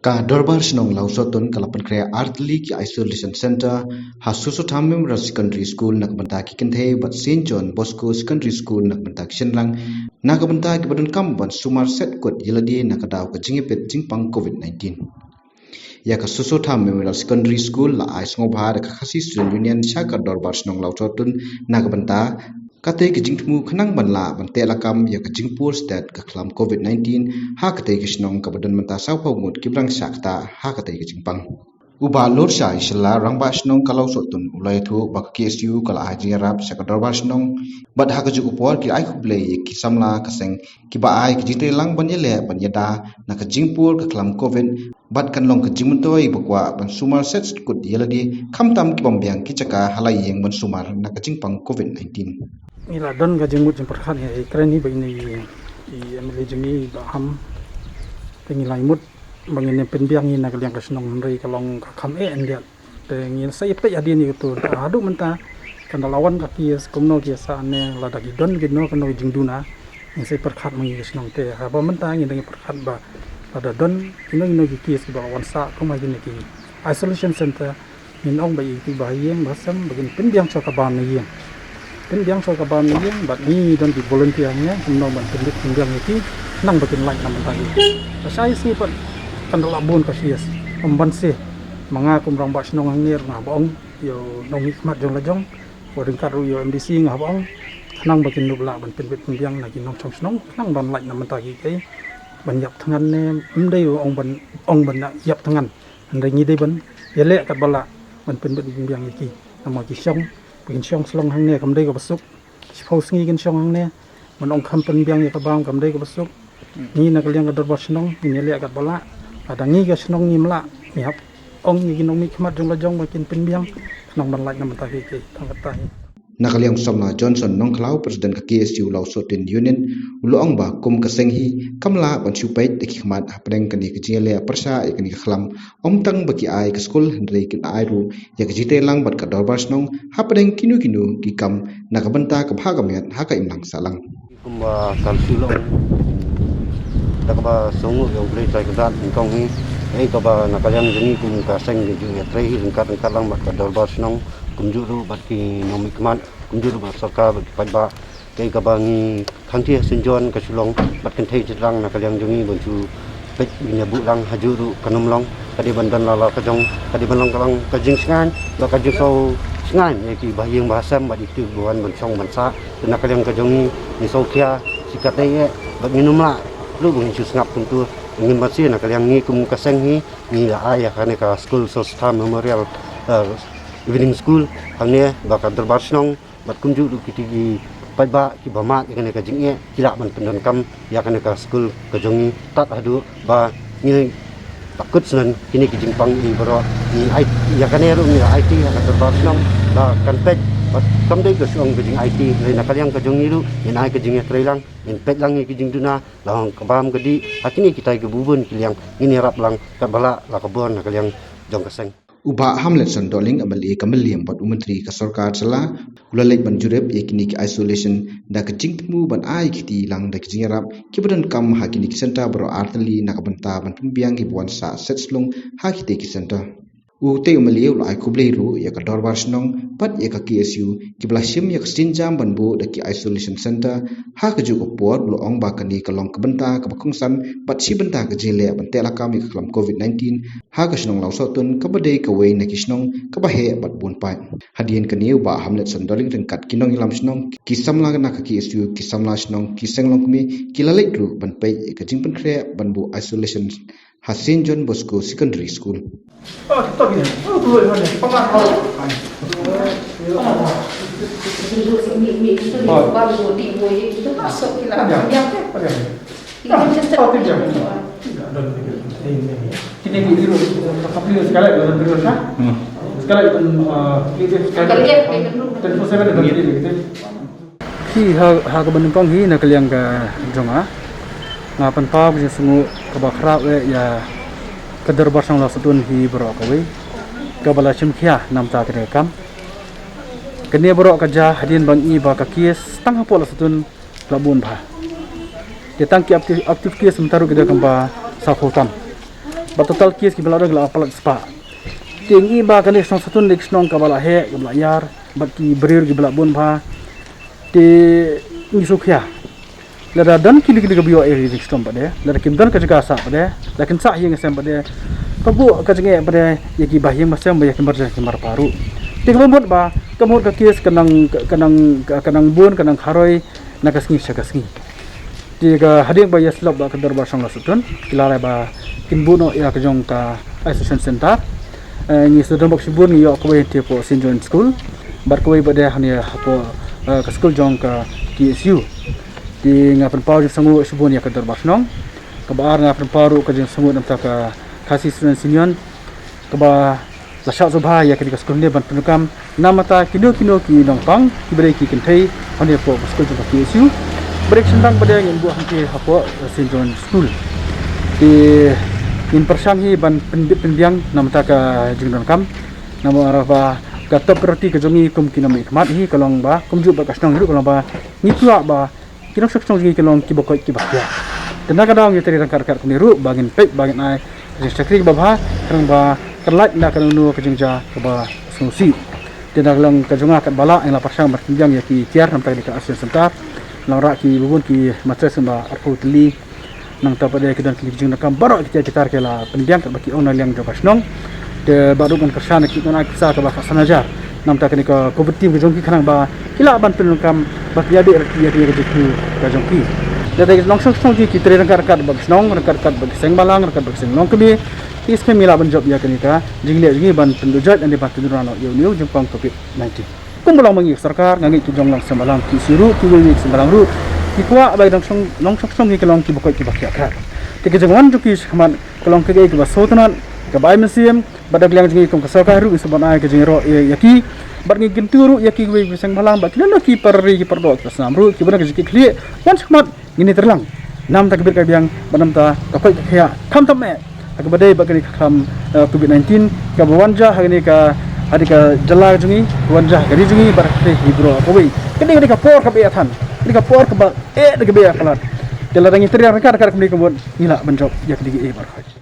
Ka Dorbar Snong Lausotun Kalapan Krea Artli ki Isolation Center Hasusu Thamim Secondary School Nakbanta ki Kinthe but St John Bosco Secondary School Nakbanta ki Shenlang Nakabanta ki Badun Kamban Sumar Set Kot Yiladi Nakadaw ka Jingipet Jingpang COVID-19 Ya ka Susu Thamim Secondary School la Ais Ngobha ka Khasi Student Union Shaka Dorbar Snong Lausotun Nakabanta Kate ke jingtmu khanang banla ban telakam ya ke jingpur stat ke klam COVID-19 ha kate ke snong ka badan menta saupau mut kibrang sakta ha kate ke jingpang uba lor sha isla rangba snong kalau sotun ulai thu bak KSU kala haji rap sa ka dorbar snong bad ha ka juku por ki ai khuble ki samla kaseng ki ba ai ki jite lang ban yele ban yada na ka jingpur ke klam COVID bad kan long ke jingmutoi bakwa ban sumar set kut yeladi khamtam ki bombyang ki chaka halai yeng ban sumar na ka jingpang COVID-19 Ila don ga jengmut jeng perkhan ya ikrani begini i emile jengi baham pengilai mut bangine penbiang ina kaliang kasnong mrei kalong kham endia tengin sai pe adi ni tu adu menta kan lawan ka kies kumno kiesa ane la dagi don gino kano jingduna in sai perkhat mangi kasnong te ha ba menta ngi dangi perkhat ba ada don ino ki kies ki ba wansa kuma gini ki isolation center min ong ba ki ba yeng basam bagin penbiang choka ba ni yeng pendiang so kabam ni bat ni don di volunteer nya kumno ban pendiang iki nang bakin like naman tadi saya si pat kandalabun ka sias pemban si mga kumrang bas nong ngir nga bong yo nong hikmat jong lajong bodeng karu yo MDC nga bong nang bakin nubla ban pendiang lagi nong chong snong nang ban like naman tadi kai ban yap thangan ne umdai ong ban yap thangan andai ngi dei ban yele kat bala ban pendiang iki nama ki syong bikin syong selong hang ne kamdai ka basuk sipau sngi kan syong hang ne manong kampen biang ya kabam kamdai ka basuk ni na kaliang ka dorbar snong ni le agat bala ada ngi ka snong ni mla ni hap ong ni ginong mi khmat jong la jong makin pen biang nong ban lai nam ta ke thang ta Nakaliang Somla Johnson Nongklau President ka KSU Lausotin Union uloong ba kum kasenghi kamla ban supait de khmat apreng kani kjele persa ikani khlam omtang baki ai ka school hendrei kin airu ya kjite lang bat ka dorbar snong hapreng kinu ki kam nakabanta ka bhagamet ha ka imlang salang kumba kalsulong dakaba songu yang play sai ka dan kong ni ei ka ba nakaliang jeni kum ka seng ju ya trei ringkat lang bat ka dorbar snong kumjuru bat ki nomik man kumjuru bat sarkar bat padba kei kabangi khangti sinjon ka sulong bat kan thei jitrang na kalyang jungi bonju pet binya bulang hajuru kanomlong kadi bandan lala kajong kadi banlong kalang kajing sngan ba kajing so sngan ye ki bahyeng bahasam bat itu buan bonsong bansa na kalyang kajongi ni sokia sikate ye bat minumla lu bung chu ngap tentu ingin masih na kalyang ngi kum kaseng ni la aya kane ka school sostam memorial evening school hangnya bakal dorbar snong bat kunju du kiti padba ki bama ikane ka jingye kila man pendan kam ya kane ka school ka jongi tat adu ba ni takut senan kini ki jingpang ni baro ni IT ya kane ru ni IT ka dorbar snong ba kan pet bat kam dei ka song ka jing IT le na kalyang ka jongi ru ni nai ka jingye trailang in pet lang ki jingduna lang kabam gedi akini kita ke bubun kilyang ini rap lang ka bala la kabon na kalyang jong kaseng Uba Hamlet Sandoling amali kamaliam bat umentri ka sarkar sala ulalek ban jurep yakini ki isolation da ka jingtmu ban ai kiti lang da jingarap ki badan kam hakini ki senta bro artali nakabanta ban tumbiang ki buan sa setslung hakite ki senta te amali ulai kubleiru ya ka dorbar snong pat ya ka KSU ki blasim ya ka sinjam ban bu da ki isolation center ha ka ju opor lo ong ba kani ka long kabanta ka bakungsan pat si banta ka jele ban tela kam ka klam COVID-19 ha ka snong lausotun ka badei ka wei na ki snong ka ba he bat bun pai hadien ka niu ba Hamlet Sandoling ringkat kinong ilam snong ki samla na ka KSU ki samla snong ki senglong kmi ki lalek ru ban pai ka jingpan kre ban bu isolation St John Bosco Secondary School. oh to gini oh dulu mana pengat baru di boy itu masuk kila yang ini biru tapi sekali dalam biru sah sekali sekali telefon saya ada begini gitu ki ha ka ban kong hi na kaliang ka jonga ngapan pa bi sungu ka bakra ya kadar barsang la sutun hi bro ka we ka bala chimkhia nam ta kre kam kene bro ka ja hadin bang i ba ka kies tang pol sutun labun ba ya tang ki aktif kies mentaru kita kamba sa khotam ba total case ki bala gala palat spa tingi ba kan snong satun dik snong ka bala he ka bala yar ba ki brir ki bala bon ba ti ni sukhya la dan ki dik biyo eri dik stom ba de la kim dan ka jaga sa ba de la kin sa yeng sem ba de pabu ka jenge ba de yaki ba yeng masam ba yaki mar paru tik bomot ba kamot ka case kanang bun kanang haroi nakasngi sakasngi tiga hading ba yaslop ba kadar ba sang lasutun kilala ba kinbuno ya kajong ka isolation center ni student box bun yo ko te po St. John School bar ko ba de hania po ka school jong ka TSU di ngapan pau sangu subun ya kadar ba snong ka ba ngapan paru ka jong sangu nam ta ka kasi student senior ka ba la sha subha ya ka school ne ban penukam namata kino ki nongpang ki bere ki kinthei hania po school jong ka TSU break sendang pada yang buah hanti hapo St. John School di in persang hi ban penbiang namata ka jingdon kam namo araba ka top roti ka jongi kum kinam ikmat hi kalong ba kumju ba kasnong hiru kalong ba nitua ba kinong saksong gi kalong kibokoi kibakya tenaga daung yetri rangkar kar kuniru bagin pek bagin ai sakri ba ba karang ba kerlat na kanunu ka jingja ka ba sungsi tenaga lang ka jonga kat bala yang la persang berpenbiang ya ki tiar namta di ka asen sentar lang ki bubun ki matres ba arpo tli nang ta pada kidan ki jing nakam baro kita citar kela pendiang baki ona liang jo kasnong de baru kan kersana ki kona kisa ka ba sanajar nam ta kani ka covid team jong ki khanang ba kila ban pen kam ba ya de ya jiku ka jong ki de de long song ki tre rang kar ba snong rang kar ba seng balang rang kar ba seng long kemi is ke mila ban job ya kani ka jingle jingi ban pen jat ande ba tudurano yo new jong covid 19 kumpulang mangi sarkar ngangi ki jong lang semalang ki siru ki wi semalang ru ki kwa bai dang song long song ki kalong ki bokoi ki bakya kha te ke jangwan ju ki khaman kalong ke ki ba sotanan ka bai museum badak liang jingi kum ka sarkar ru sebana ke jingro yaki bar ngi ginturu yaki wi seng malang ba kilana ki parri ki pardo ka sam ru ki bana ki kli wan khmat ngini terlang nam ta kibir ka biang banam ta ka koi khya tham me ka badai ba kani kham covid 19 ka bawanja hagni ka adika jala jungi wanja gari jungi barakte hidro apowi kedi ka por ka be athan kedi ka por ka ba de ka be apalat jala rangi tri rangkar kar kemni kebon ila benjok yak digi e barkhaj